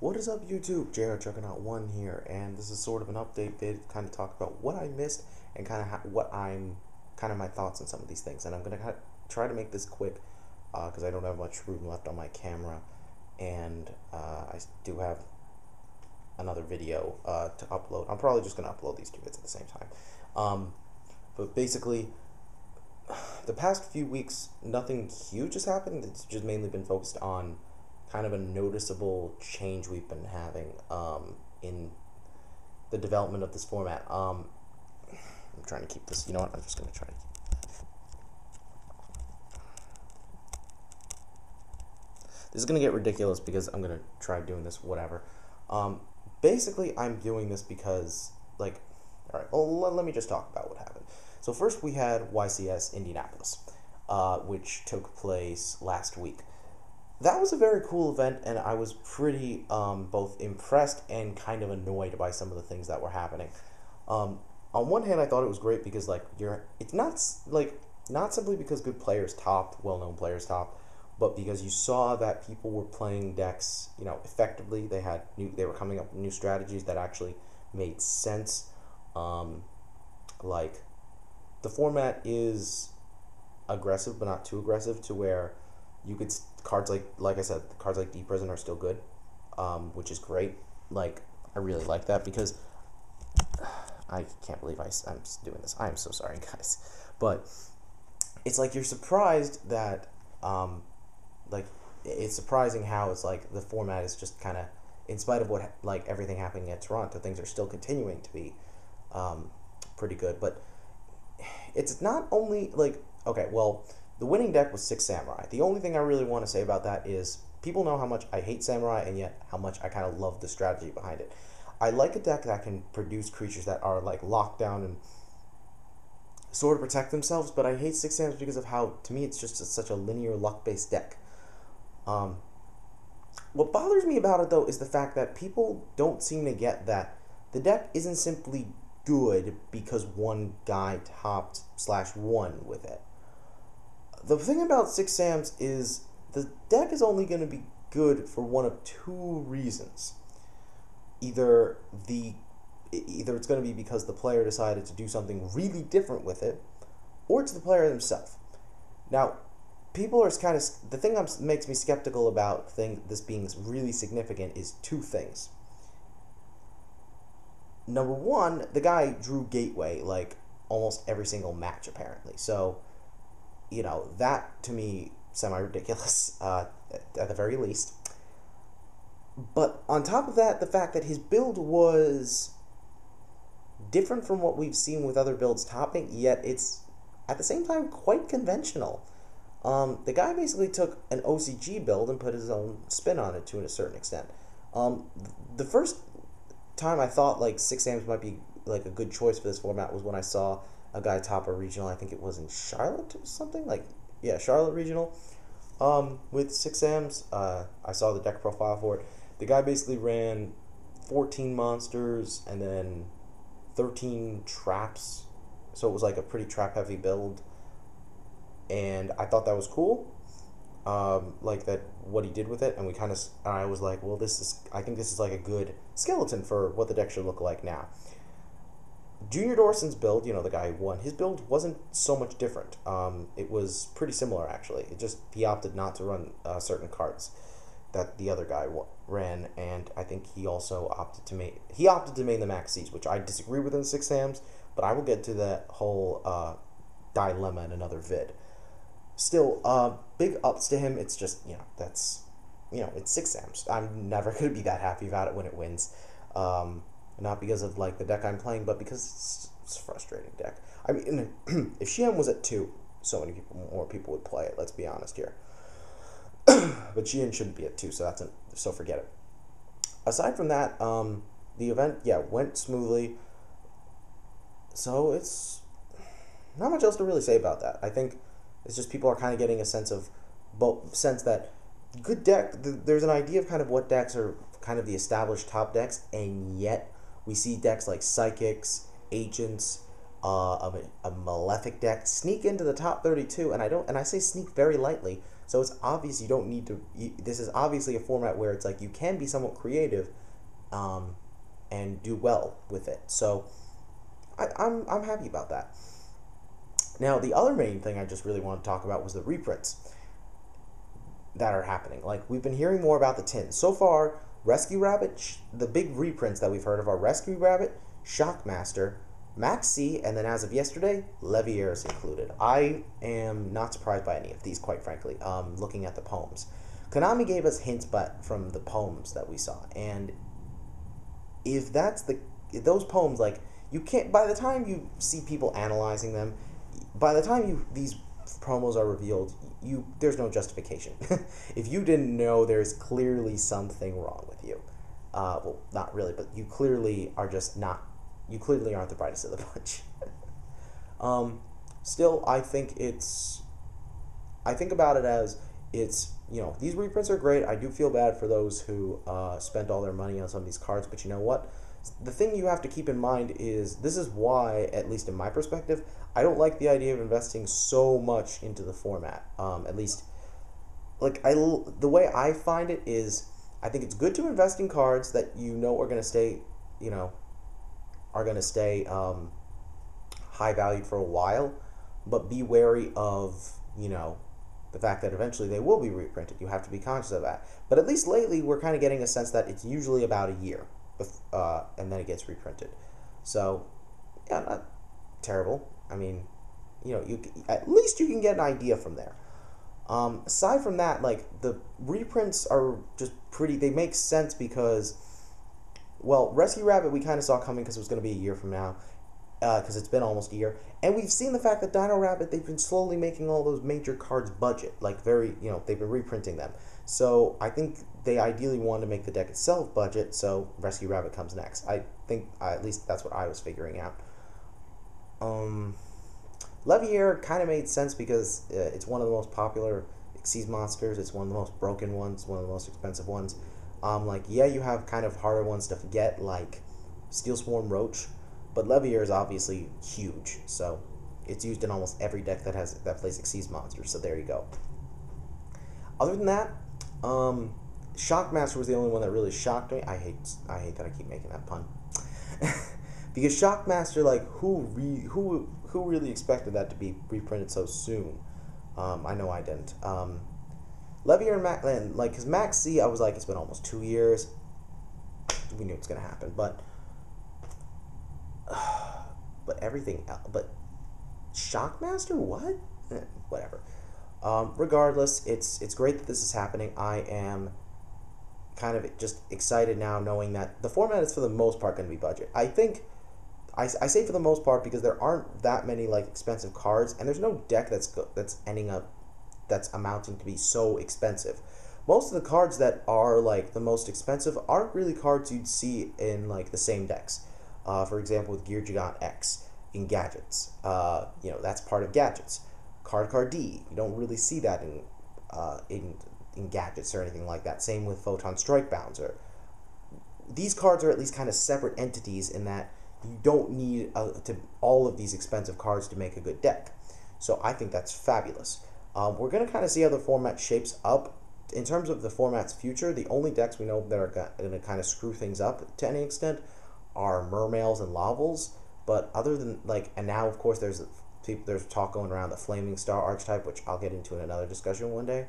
What is up, YouTube? JR Juggernaut1 here, and this is sort of an update vid, kind of talk about what I missed and kind of my thoughts on some of these things. And I'm gonna try to make this quick because I don't have much room left on my camera, and I do have another video to upload. I'm probably just gonna upload these two bits at the same time. But basically, the past few weeks, nothing huge has happened. It's just mainly been focused on kind of a noticeable change we've been having in the development of this format. I'm trying to keep this. You know what? I'm just going to try to keep this is going to get ridiculous because I'm going to try doing this whatever. Basically, I'm doing this because, like, all right, well, let me just talk about what happened. So first we had YCS Indianapolis, which took place last week. That was a very cool event, and I was pretty both impressed and kind of annoyed by some of the things that were happening. On one hand, I thought it was great because it's not simply because good players topped, well-known players topped, but because you saw that people were playing decks, effectively. They were coming up with new strategies that actually made sense. Like, the format is aggressive, but not too aggressive, to where you could cards like I said, cards like Deep Prison are still good, which is great. Like, I really like that because I can't believe I'm doing this. I am so sorry, guys, but it's like you're surprised that it's surprising how it's like the format is just kind of, in spite of what everything happening at Toronto, things are still continuing to be pretty good. But it's not only okay, well, the winning deck was 6 Samurai. The only thing I really want to say about that is people know how much I hate Samurai, and yet how much I kind of love the strategy behind it. I like a deck that can produce creatures that are locked down and sort of protect themselves, but I hate 6 Sams because of how, to me, it's just such a linear luck-based deck. What bothers me about it, though, is the fact that people don't seem to get that the deck isn't simply good because one guy topped /won with it. The thing about 6 Sams is the deck is only going to be good for one of two reasons. Either it's going to be because the player decided to do something really different with it, or it's the player himself. Now, people are kind of, the thing that makes me skeptical about this being really significant is two things. Number one, the guy drew Gateway almost every single match, apparently. So, that, to me, semi-ridiculous, at the very least. But on top of that, the fact that his build was different from what we've seen with other builds topping, yet it's, at the same time, quite conventional. The guy basically took an OCG build and put his own spin on it to a certain extent. The first time I thought 6 Sams might be a good choice for this format was when I saw a guy top a regional. I think it was in Charlotte or something, Charlotte regional, with 6 Sams. I saw the deck profile for it. The guy basically ran 14 monsters and then 13 traps, so it was a pretty trap heavy build, and I thought that was cool. What he did with it, and I was like, well, I think this is a good skeleton for what the deck should look like now. Junior Dorson's build, the guy who won, his build wasn't so much different. It was pretty similar, actually. He opted not to run certain cards that the other guy ran, and I think he also opted to main the Max Siege, which I disagree with in 6 Sams, but I will get to that whole dilemma in another vid. Still, big ups to him. It's just, it's 6 Sams. I'm never going to be that happy about it when it wins. Not because of the deck I'm playing, but because it's a frustrating deck. I mean, if Xian was at 2, so many more people would play it. Let's be honest here. But Xian shouldn't be at 2, so forget it. Aside from that, the event went smoothly. So it's not much else to really say about that. I think it's just people are kind of getting a sense that good deck. There's an idea of kind of what decks are kind of the established top decks, and yet we see decks like Psychics, Agents, a Malefic deck sneak into the top 32, and I say sneak very lightly. So it's obvious you don't need to. This is obviously a format where it's like you can be somewhat creative, and do well with it. So I'm happy about that. Now the other main thing I just really want to talk about was the reprints that are happening. Like, we've been hearing more about the tins. So far, Rescue Rabbit, the big reprints that we've heard of are Rescue Rabbit, Shockmaster, Max C, and then as of yesterday, Leviair is included. I am not surprised by any of these, quite frankly, looking at the poems. Konami gave us hints but from the poems that we saw, and if those poems, like, you can't, by the time you see people analyzing them, by the time these promos are revealed, there's no justification. If you didn't know, there's clearly something wrong with you. Well, not really, but you clearly aren't the brightest of the bunch. Still, I think about it as these reprints are great. I do feel bad for those who spent all their money on some of these cards, but you know what? The thing you have to keep in mind is this is why, at least in my perspective, I don't like the idea of investing so much into the format. At least, the way I find it is, I think it's good to invest in cards that are going to stay, high valued for a while, but be wary of, the fact that eventually they will be reprinted. You have to be conscious of that. But at least lately, we're kind of getting a sense that it's usually about a year, and then it gets reprinted. So, yeah, not terrible. I mean, at least you can get an idea from there. Aside from that, the reprints are just they make sense because, well, Rescue Rabbit we kind of saw coming because it was going to be a year from now, because it's been almost a year, and we've seen the fact that Dino Rabbit, they've been slowly making all those major cards budget, they've been reprinting them. So I think they ideally want to make the deck itself budget, so Rescue Rabbit comes next. I think, at least that's what I was figuring out. Leviair kind of made sense because it's one of the most popular Xyz monsters. It's one of the most broken ones, one of the most expensive ones. You have kind of harder ones to get, like Steel Swarm Roach, but Leviair is obviously huge, so it's used in almost every deck that plays Xyz monsters. So there you go. Other than that, Shockmaster was the only one that really shocked me. I hate that I keep making that pun. Because Shockmaster, who really expected that to be reprinted so soon? I know I didn't. Leviair and because Max C, I was like, it's been almost 2 years. We knew it's gonna happen, but everything else, but Shockmaster, what? Whatever. Regardless, it's great that this is happening. I am kind of just excited now, knowing that the format is for the most part going to be budget. I think. I say for the most part because there aren't that many expensive cards, and there's no deck that's amounting to be so expensive. Most of the cards that are the most expensive aren't really cards you'd see in the same decks. For example, with Gear Gigant X in Gadgets, that's part of Gadgets. Card D, you don't really see that in Gadgets or anything like that. Same with Photon Strike Bouncer. These cards are at least kind of separate entities in that you don't need all of these expensive cards to make a good deck. So I think that's fabulous. We're going to kind of see how the format shapes up. In terms of the format's future, the only decks we know that are going to kind of screw things up to any extent are Mermails and Lavels. But other than, and now, of course, there's talk going around the Flaming Star archetype, which I'll get into in another discussion one day.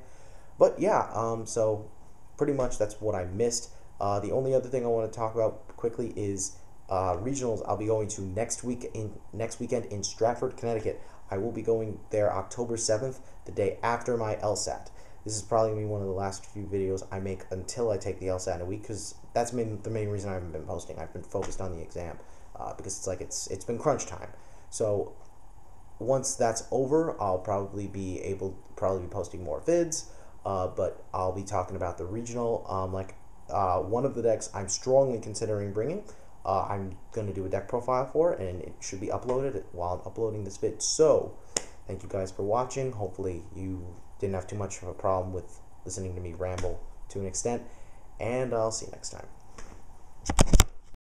But yeah, so pretty much that's what I missed. The only other thing I want to talk about quickly is regionals. I'll be going to next weekend in Stratford, Connecticut. I will be going there October 7th, the day after my LSAT. This is probably going to be one of the last few videos I make until I take the LSAT in a week, because that's the main reason I haven't been posting. I've been focused on the exam, because it's been crunch time. So once that's over, I'll probably be posting more vids, but I'll be talking about the regional. One of the decks I'm strongly considering bringing. I'm going to do a deck profile for it, and it should be uploaded while I'm uploading this vid. So, thank you guys for watching. Hopefully you didn't have too much of a problem with listening to me ramble to an extent, and I'll see you next time.